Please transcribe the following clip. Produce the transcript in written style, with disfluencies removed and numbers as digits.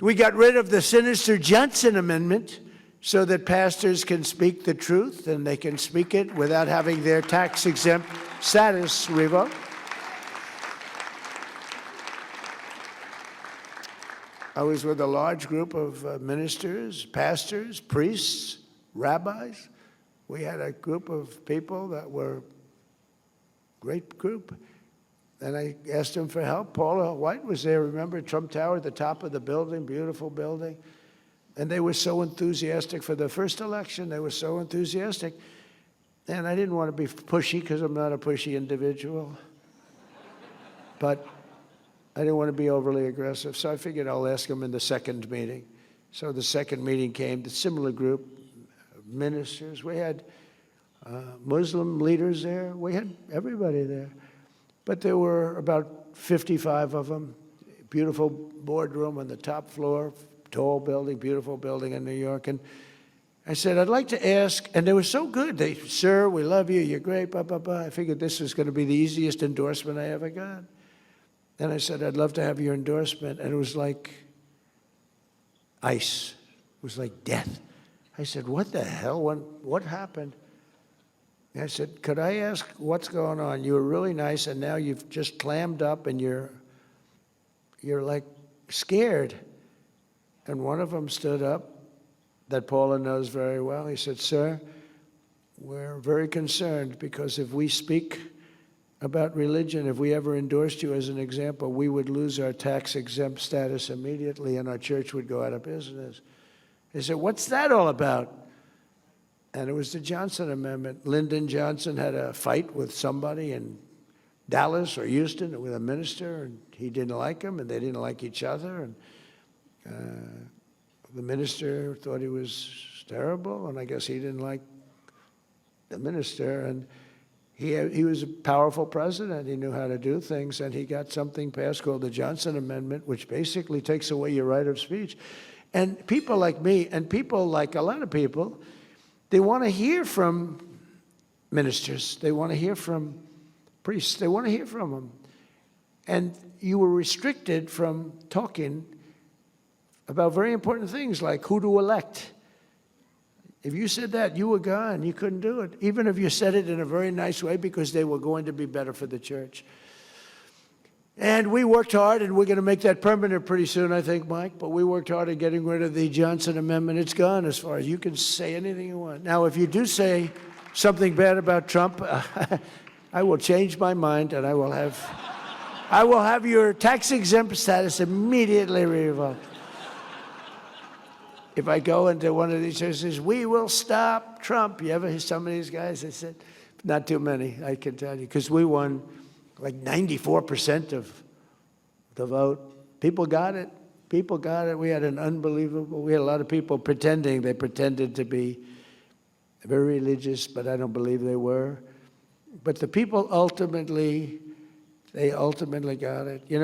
We got rid of the Sinister Johnson Amendment so that pastors can speak the truth and they can speak it without having their tax-exempt status revoked. I was with a large group of ministers, pastors, priests, rabbis. We had a group of people that were a great group. And I asked them for help. Paula White was there, remember, Trump Tower at the top of the building, beautiful building. And they were so enthusiastic for the first election. They were so enthusiastic. And I didn't want to be pushy because I'm not a pushy individual. But I didn't want to be overly aggressive. So I figured I'll ask them in the second meeting. So the second meeting came, the similar group of ministers. We had Muslim leaders there. We had everybody there. But there were about 55 of them. Beautiful boardroom on the top floor, tall building, beautiful building in New York. And I said, I'd like to ask, and they were so good. They, sir, we love you, you're great, blah, blah, blah. I figured this was going to be the easiest endorsement I ever got. And I said, I'd love to have your endorsement. And it was like ice. It was like death. I said, what the hell? What happened? And I said, could I ask what's going on? You were really nice, and now you've just clammed up, and you're like scared. And one of them stood up, that Paula knows very well. He said, sir, we're very concerned because if we speak about religion, if we ever endorsed you as an example, we would lose our tax-exempt status immediately, and our church would go out of business. He said, what's that all about? And it was the Johnson Amendment. Lyndon Johnson had a fight with somebody in Dallas or Houston with a minister, and he didn't like him, and they didn't like each other. And the minister thought he was terrible, and I guess he didn't like the minister. And he was a powerful president. He knew how to do things, and he got something passed called the Johnson Amendment, which basically takes away your right of speech. And people like me, and people like a lot of people, they want to hear from ministers. They want to hear from priests. They want to hear from them. And you were restricted from talking about very important things like who to elect. If you said that, you were gone. You couldn't do it, even if you said it in a very nice way because they were going to be better for the church. And we worked hard, and we're going to make that permanent pretty soon, I think, Mike. But we worked hard at getting rid of the Johnson Amendment. It's gone as far as you can say anything you want. Now, if you do say something bad about Trump, I will change my mind, and I will have your tax-exempt status immediately revoked. If I go into one of these churches, we will stop Trump. You ever hear some of these guys? I said, not too many, I can tell you, because we won like 94% of the vote. People got it. People got it. We had a lot of people pretending. They pretended to be very religious, but I don't believe they were. But the people ultimately got it. You know.